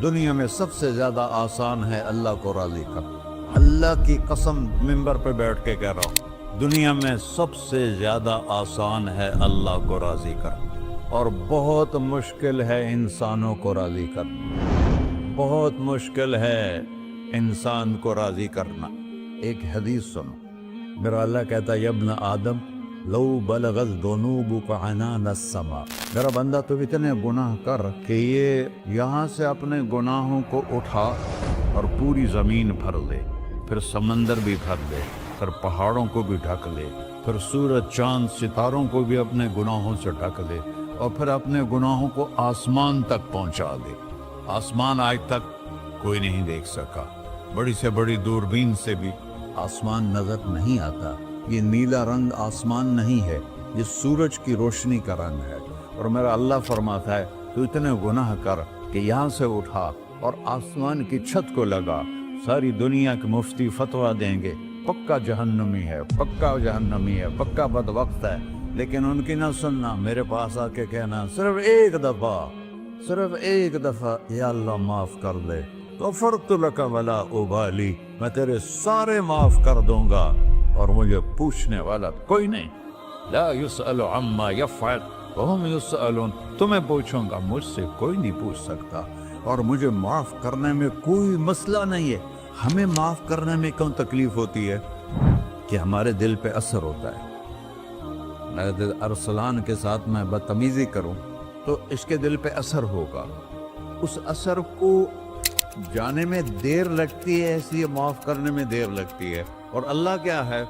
دنیا میں سب سے زیادہ آسان ہے اللہ کو راضی کرنا۔ اللہ کی قسم منبر پہ بیٹھ کے کہہ رہا ہوں، دنیا میں سب سے زیادہ آسان ہے اللہ کو راضی کرنا، اور بہت مشکل ہے انسانوں کو راضی کرنا۔ بہت مشکل ہے انسان کو راضی کرنا۔ ایک حدیث سنو، میرا اللہ کہتا ہے یا ابن آدم لو بلغت ذنوبک عنان السماء، میرا بندہ تو اتنے گناہ کر کہ یہ یہاں سے اپنے گناہوں کو اٹھا اور پوری زمین بھر لے، پھر سمندر بھی بھر لے، پھر پہاڑوں کو بھی ڈھک لے، پھر سورج چاند ستاروں کو بھی اپنے گناہوں سے ڈھک لے، اور پھر اپنے گناہوں کو آسمان تک پہنچا دے۔ آسمان آج تک کوئی نہیں دیکھ سکا، بڑی سے بڑی دوربین سے بھی آسمان نظر نہیں آتا۔ یہ نیلا رنگ آسمان نہیں ہے، یہ سورج کی روشنی کا رنگ ہے۔ اور میرا اللہ فرماتا ہے تو اتنے گناہ کر کہ یہاں سے اٹھا اور آسمان کی چھت کو لگا، ساری دنیا کے مفتی فتویٰ دیں گے پکا جہنمی ہے، پکا جہنمی ہے، پکا بدبخت ہے، لیکن ان کی نہ سننا، میرے پاس آ کے کہنا صرف ایک دفعہ یا اللہ معاف کر دے، غفرت لک ولا ابالی، میں تیرے سارے معاف کر دوں گا اور مجھے پوچھنے والا کوئی نہیں۔ لا يسأل عما يفعل وهم يسألون، تمہیں پوچھوں گا، مجھ سے کوئی نہیں پوچھ سکتا، اور مجھے معاف کرنے میں کوئی مسئلہ نہیں ہے۔ ہمیں معاف کرنے میں کیوں تکلیف ہوتی ہے؟ کہ ہمارے دل پہ اثر ہوتا ہے۔ میرے دل ارسلان کے ساتھ میں بدتمیزی کروں تو اس کے دل پہ اثر ہوگا، اس اثر کو جانے میں دیر لگتی ہے، اس لیے معاف کرنے میں دیر لگتی ہے۔ اور اللہ کیا ہے؟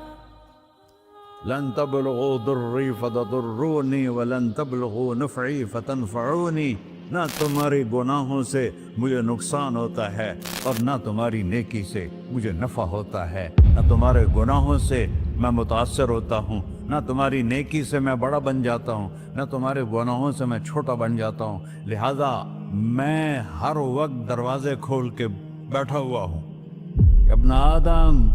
لن تبلغوا ضرری فتضرونی ولن تبلغوا نفعی فتنفعونی، نہ تمہاری گناہوں سے مجھے نقصان ہوتا ہے اور نہ تمہاری نیکی سے مجھے نفع ہوتا ہے۔ نہ تمہارے گناہوں سے میں متاثر ہوتا ہوں، نہ تمہاری نیکی سے میں بڑا بن جاتا ہوں، نہ تمہارے گناہوں سے میں چھوٹا بن جاتا ہوں، لہذا میں ہر وقت دروازے کھول کے بیٹھا ہوا ہوں۔ ابن آدم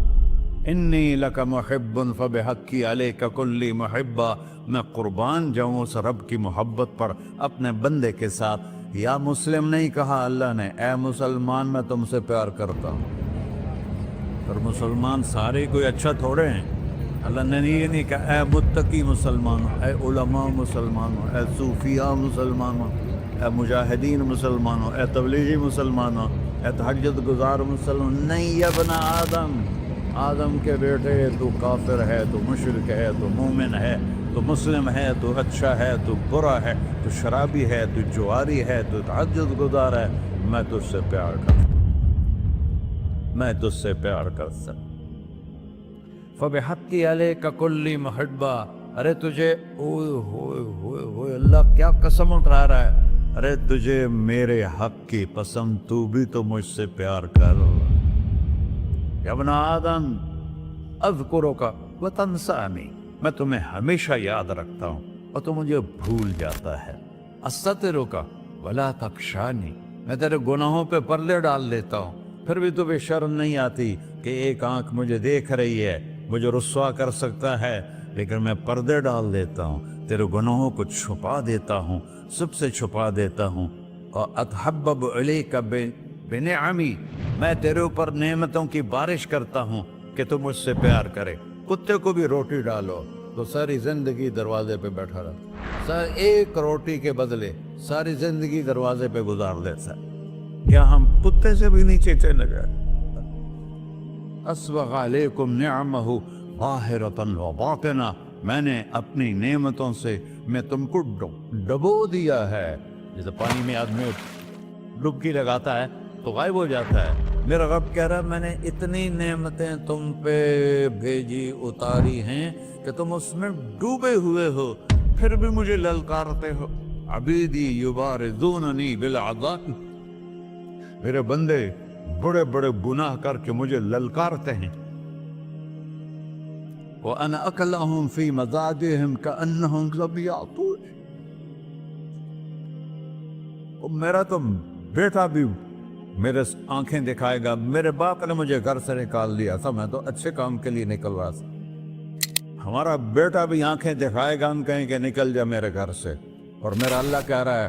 انی لک محب فبحقی علیک کلی محبہ، میں قربان جاؤں اس رب کی محبت پر اپنے بندے کے ساتھ۔ یا مسلم نہیں کہا اللہ نے، اے مسلمان میں تم سے پیار کرتا ہوں۔ اور مسلمان سارے کوئی اچھا تھوڑے ہیں، اللہ نے یہ نہیں کہا اے متقی مسلمانوں، اے علماء مسلمانوں، اے صوفیاء مسلمانوں، اے مجاہدین مسلمانوں، اے تبلیغی مسلمانوں، اے تہجد گزار مسلمان، نہیں یا ابن آدم، آدم کے بیٹے، تو کافر ہے، تو مشرک ہے، تو مومن ہے، تو مسلم ہے، تو اچھا ہے، تو برا ہے، تو شرابی ہے، تو جواری ہے، تو تہجد گزار ہے، میں تجھ سے پیار کرتا ہوں، میں تجھ سے پیار کرتا ہوں۔ فبحقی علیک کلی محبہ، ارے تجھے اوئے ہوئے ہوئے ہوئے، اللہ کیا قسم اٹھا رہا ہے، ارے تجھے میرے حق کی قسم، تو بھی تو مجھ سے پیار کر۔ یا ابن آدم اذکرک وتنسانی، میں تمہیں ہمیشہ یاد رکھتا ہوں اور تو مجھے بھول جاتا ہے۔ استترک ولا تخشانی، میں تیرے گناہوں پہ پردے ڈال دیتا ہوں، پھر بھی تمہیں شرم نہیں آتی کہ ایک آنکھ مجھے دیکھ رہی ہے، مجھے رسوا کر سکتا ہے، لیکن میں پردے ڈال دیتا ہوں، تیرے گناہوں کو چھپا دیتا ہوں، سب سے چھپا دیتا ہوں۔ اور اتحبب الیک بنعمی، میں تیرے اوپر نعمتوں کی بارش کرتا ہوں کہ تو مجھ سے پیار کرے۔ کتے کو بھی روٹی ڈالو تو ساری زندگی دروازے پہ بیٹھا رہتا، ایک روٹی کے بدلے ساری زندگی دروازے پہ گزار دیتا ہے۔ کیا ہم کتے سے بھی نیچے چلے گئے؟ اسبغ علیکم نعمہ ظاہرۃ و باطنہ، میں نے اپنی نعمتوں سے میں تم کو ڈبو دیا ہے۔ جیسے پانی میں آدمی ڈبکی لگاتا ہے تو غائب ہو جاتا ہے، میرا رب کہہ رہا ہے میں نے اتنی نعمتیں تم پہ بھیجی، اتاری ہیں کہ تم اس میں ڈوبے ہوئے ہو، پھر بھی مجھے للکارتے ہو۔ عبیدی یبارزوننی بالعذاب، میرے بندے بڑے بڑے گناہ کر کے مجھے للکارتے ہیں۔ وَأَنَا أَكْلَهُمْ فِي مَزَاجِهِمْ كَأَنَّهُمْ ظَبِيَّةٌ، میرا تو بیٹا بھی میرے آنکھیں دکھائے گا، میرے باپ نے مجھے گھر سے نکال دیا تھا، میں تو اچھے کام کے لیے نکل رہا تھا، ہمارا بیٹا بھی آنکھیں دکھائے گا، ہم کہیں کہ نکل جا میرے گھر سے۔ اور میرا اللہ کہہ رہا ہے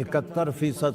71%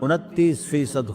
29%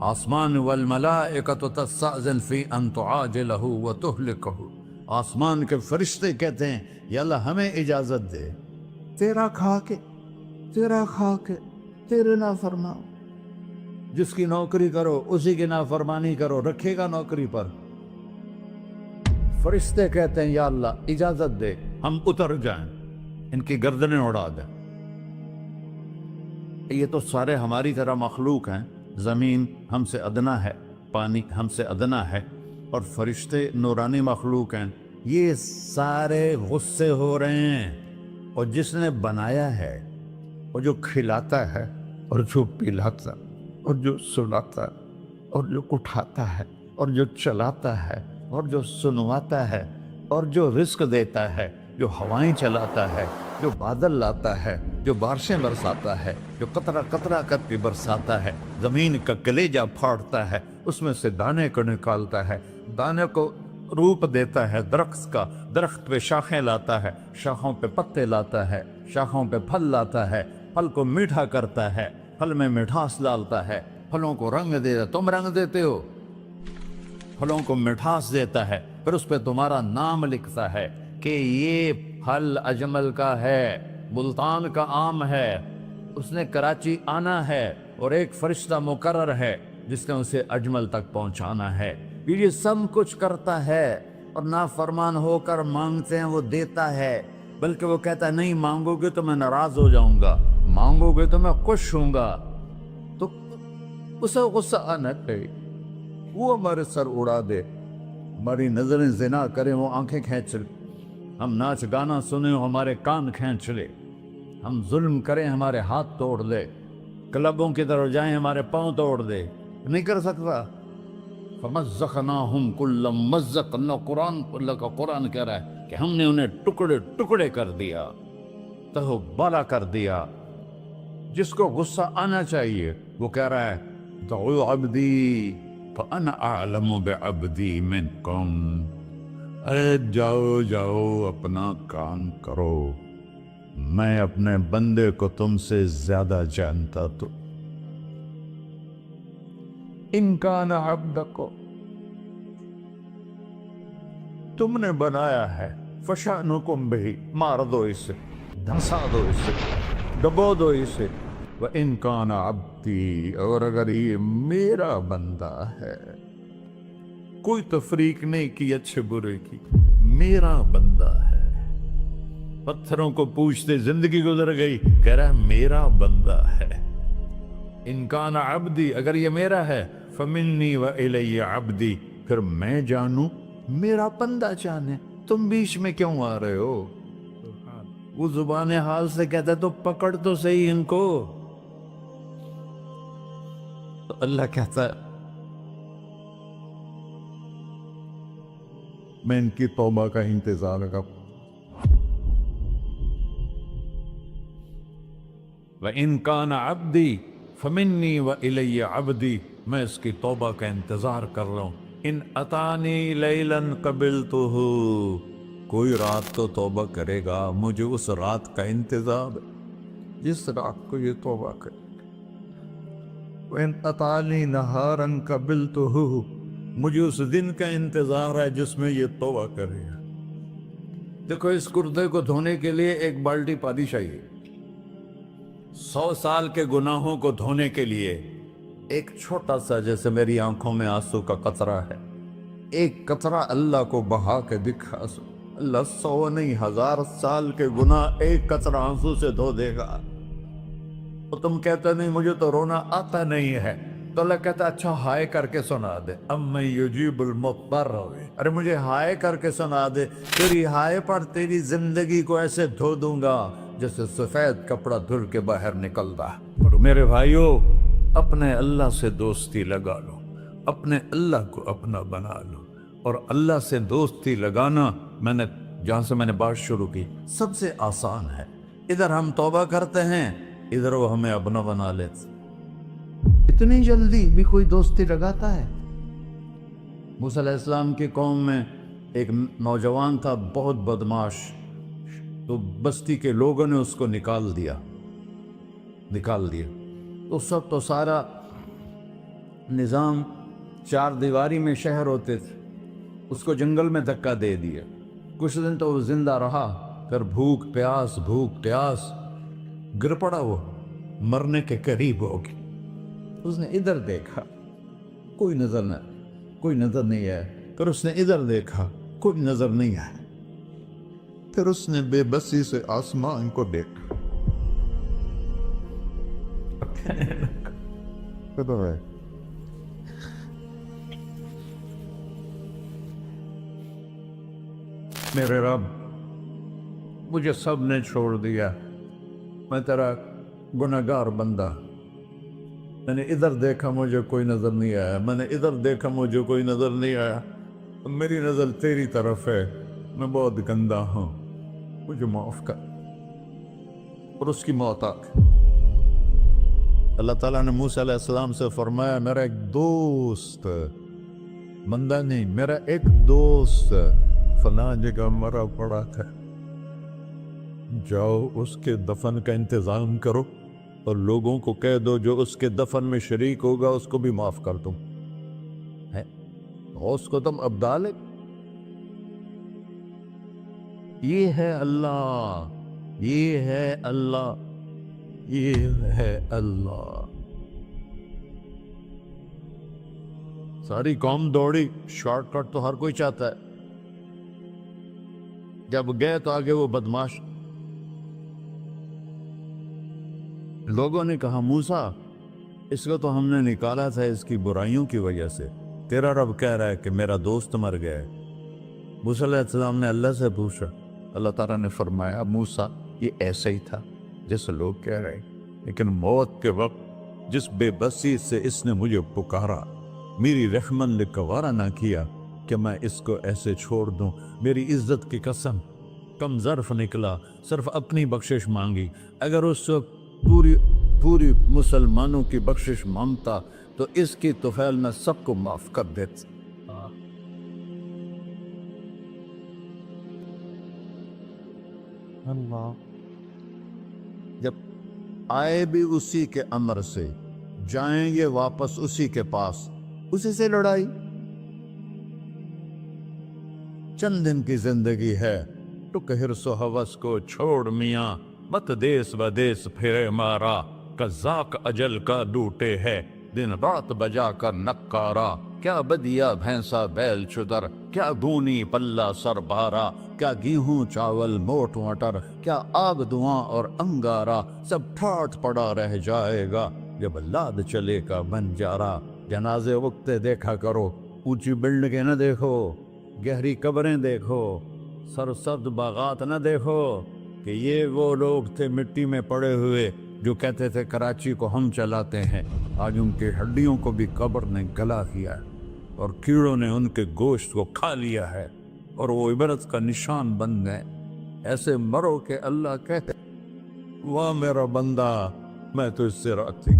آسمان والملائکۃ تستأذن فی ان تعاجلہ وتہلکہ، آسمان کے فرشتے کہتے ہیں یا اللہ ہمیں اجازت دے تیرا کھا کے تیرے نافرمان، جس کی نوکری کرو اسی کی نافرمانی کرو، رکھے گا نوکری پر؟ فرشتے کہتے ہیں یا اللہ اجازت دے ہم اتر جائیں، ان کی گردنیں اڑا دیں۔ یہ تو سارے ہماری طرح مخلوق ہیں، زمین ہم سے ادنا ہے، پانی ہم سے ادنا ہے، اور فرشتے نورانی مخلوق ہیں، یہ سارے غصے ہو رہے ہیں۔ اور جس نے بنایا ہے، اور جو کھلاتا ہے، اور جو پلاتا، اور جو سلاتا، اور جو اٹھاتا ہے، اور جو چلاتا ہے، اور جو سنواتا ہے، اور جو رزق دیتا ہے، جو ہوائیں چلاتا ہے، جو بادل لاتا ہے، جو بارشیں برساتا ہے، جو قطرہ قطرہ کر کے برساتا ہے، زمین کا کلیجہ پھاڑتا ہے، اس میں سے دانے کو نکالتا ہے، دانے کو روپ دیتا ہے درخت کا، درخت پہ شاخیں لاتا ہے، شاخوں پہ پتے لاتا ہے، شاخوں پہ پھل لاتا ہے، پھل کو میٹھا کرتا ہے، پھل میں مٹھاس ڈالتا ہے، پھلوں کو رنگ دیتا ہے، تم رنگ دیتے ہو، پھلوں کو مٹھاس دیتا ہے، پھر اس پہ تمہارا نام لکھتا ہے کہ یہ پھل اجمل کا ہے، ملتان کا آم ہے، اس نے کراچی آنا ہے، اور ایک فرشتہ مقرر ہے جس نے اسے اجمل تک پہنچانا ہے۔ یہ سب کچھ کرتا ہے، اور نافرمان ہو کر مانگتے ہیں وہ دیتا ہے، بلکہ وہ کہتا ہے نہیں مانگو گے تو میں ناراض ہو جاؤں گا، مانگو گے تو میں خوش ہوں گا۔ تو اسے غصہ آنا چاہیے، وہ ہمارے سر اڑا دے، ہماری نظریں زنا کریں وہ آنکھیں کھینچ لے، ہم ناچ گانا سنیں ہمارے کان کھینچ لے، ہم ظلم کریں ہمارے ہاتھ توڑ دے، کلبوں کی طرف جائیں ہمارے پاؤں توڑ دے، نہیں کر سکتا۔ فَمَزَّقْنَاهُمْ كُلَّ مُمَزَّقٍ، اللہ کا قرآن کہہ رہا ہے کہ ہم نے انہیں ٹکڑے ٹکڑے کر دیا، تہو بالا کر دیا۔ جس کو غصہ آنا چاہیے وہ کہہ رہا ہے دعوا عبدی فَأَنَا أَعْلَمُ بِعَبْدِي مِنْكُمْ، ارے جاؤ جاؤ اپنا کام کرو، میں اپنے بندے کو تم سے زیادہ جانتا۔ تو ان کان عبدکو، تم نے بنایا ہے، فشانکم بہی، مار دو اسے، دھنسا دو اسے، دبو دو اسے، وَإِن كَانَ عَبْدِي، اور اگر یہ میرا بندہ ہے، کوئی تفریق نہیں کی اچھے برے کی، میرا بندہ ہے۔ پتھروں کو پوچھتے زندگی گزر گئی، کہہ رہا ہے میرا بندہ ہے۔ ان کان عبدی، اگر یہ میرا ہے، فمنی وإلی عبدی، پھر میں جانوں میرا بندہ جانے، تم بیچ میں کیوں آ رہے ہو؟ وہ زبان حال سے کہتا ہے تو پکڑ تو صحیح ان کو۔ تو اللہ کہتا ہے میں ان کی توبہ کا انتظار کروں۔ وَإِن كَانَ عَبْدِي فَمِنِّي وَإِلَيَّ عَبْدِي، میں اس کی توبہ کا انتظار کر رہا ہوں۔ ان اتانی لیلاً قبلتہ، کوئی رات تو توبہ کرے گا، مجھے اس رات کا انتظار ہے جس رات کو یہ توبہ کرے۔ وَإِنْ أَتَانِي نَهَارًا قَبِلْتُهُ، مجھے اس دن کا انتظار ہے جس میں یہ توبہ کرے گا۔ دیکھو اس کرتے کو دھونے کے لیے ایک بالٹی پانی چاہیے، 100 سال کے گناہوں کو دھونے کے لیے ایک چھوٹا سا، جیسے میری آنکھوں میں آنسو کا قطرہ ہے، ایک قطرہ اللہ کو بہا کے دکھا، اللہ 100 نہیں 1000 سال کے گناہ ایک قطرہ آنسو سے دھو دے گا۔ تو تم کہتے نہیں مجھے تو رونا آتا نہیں ہے، تو اللہ کہتا اچھا ہائے کر کے سنا دے، اَمَّن یُجِیبُ الْمُضْطَرَّ، ارے مجھے ہائے کر کے سنا دے، تیری ہائے پر تیری زندگی کو ایسے دھو دوں گا جیسے سفید کپڑا دھل کے باہر نکلتا۔ میرے بھائیو، اپنے اللہ سے دوستی لگا لو، اپنے اللہ کو اپنا بنا لو، اور اللہ سے دوستی لگانا جہاں سے میں نے بات شروع کی سب سے آسان ہے۔ ادھر ہم توبہ کرتے ہیں، ادھر وہ ہمیں اپنا بنا لیتے۔ اتنی جلدی بھی کوئی دوستی لگاتا ہے؟ موسیٰ علیہ السلام کی قوم میں ایک نوجوان تھا بہت بدماش، تو بستی کے لوگوں نے اس کو نکال دیا۔ تو سب تو سارا نظام 4 دیواری میں شہر ہوتے تھے، اس کو جنگل میں دھکا دے دیا، کچھ دن تو وہ زندہ رہا، پھر بھوک پیاس گر پڑا، وہ مرنے کے قریب ہو گیا۔ اس نے ادھر دیکھا، کوئی نظر نہیں آیا، پھر اس نے ادھر دیکھا، کوئی نظر نہیں آیا، پھر اس نے بے بسی سے آسمان کو دیکھا۔ میرے رب، مجھے سب نے چھوڑ دیا، میں تیرا گنہگار بندہ، میں نے ادھر دیکھا مجھے کوئی نظر نہیں آیا، میں نے ادھر دیکھا مجھے کوئی نظر نہیں آیا، میری نظر تیری طرف ہے، میں بہت گندا ہوں، مجھے معاف کر۔ اور اس کی موت آ گئی۔ اللہ تعالیٰ نے موسیٰ علیہ السلام سے فرمایا، میرا ایک دوست، بندہ نہیں، میرا ایک دوست فلاں جگہ مرا پڑا تھا، جاؤ اس کے دفن کا انتظام کرو اور لوگوں کو کہہ دو جو اس کے دفن میں شریک ہوگا اس کو بھی معاف کر دو۔ اس کو تم ابدال ہے۔ یہ ہے اللہ، یہ ہے اللہ، یہ ہے اللہ۔ ساری قوم دوڑی، شارٹ کٹ تو ہر کوئی چاہتا ہے، جب گئے تو آگے وہ بدماش لوگوں نے کہا، موسیٰ اس کو تو ہم نے نکالا تھا اس کی برائیوں کی وجہ سے، تیرا رب کہہ رہا ہے کہ میرا دوست مر گیا ہے۔ موسیٰ علیہ السلام نے اللہ سے پوچھا، اللہ تعالیٰ نے فرمایا، موسیٰ یہ ایسا ہی تھا جیسے لوگ کہہ رہے، لیکن موت کے وقت جس بے بسی سے اس نے مجھے پکارا، میری رحمت نے گوارا نہ کیا کہ میں اس کو ایسے چھوڑ دوں، میری عزت کی قسم، کم ظرف نکلا، صرف اپنی بخشش مانگی، اگر اس وقت پوری مسلمانوں کی بخشش مانگتا تو اس کی طفیل میں سب کو معاف کر دیتا۔ اللہ جب آئے بھی اسی کے امر سے، جائیں گے واپس اسی کے پاس، اسی سے لڑائی۔ چند دن کی زندگی ہے، ٹک حرص و ہوس کو چھوڑ میاں، مت دیس بدیس پھرے مارا، قذاق اجل کا ڈوٹے ہے، دن رات بجا کر نکارا، کیا بدیا بھینسا بیل چدر، کیا گونی پلہ سر بارا، کیا گیہوں چاول موٹ مٹر، کیا آگ دھواں اور انگارا، سب ٹھاٹ پڑا رہ جائے گا جب لاد چلے کا بنجارا۔ جنازے وقتے دیکھا کرو، اونچی بلڈنگیں نہ دیکھو، گہری قبریں دیکھو، سرسبز باغات نہ دیکھو کہ یہ وہ لوگ تھے مٹی میں پڑے ہوئے جو کہتے تھے کراچی کو ہم چلاتے ہیں، آج ان کی ہڈیوں کو بھی قبر نے گلا کیا ہے اور کیڑوں نے ان کے گوشت کو کھا لیا ہے اور وہ عبرت کا نشان بن گئے۔ ایسے مرو کہ اللہ کہتے، واہ میرا بندہ، میں تو اس سے راضی۔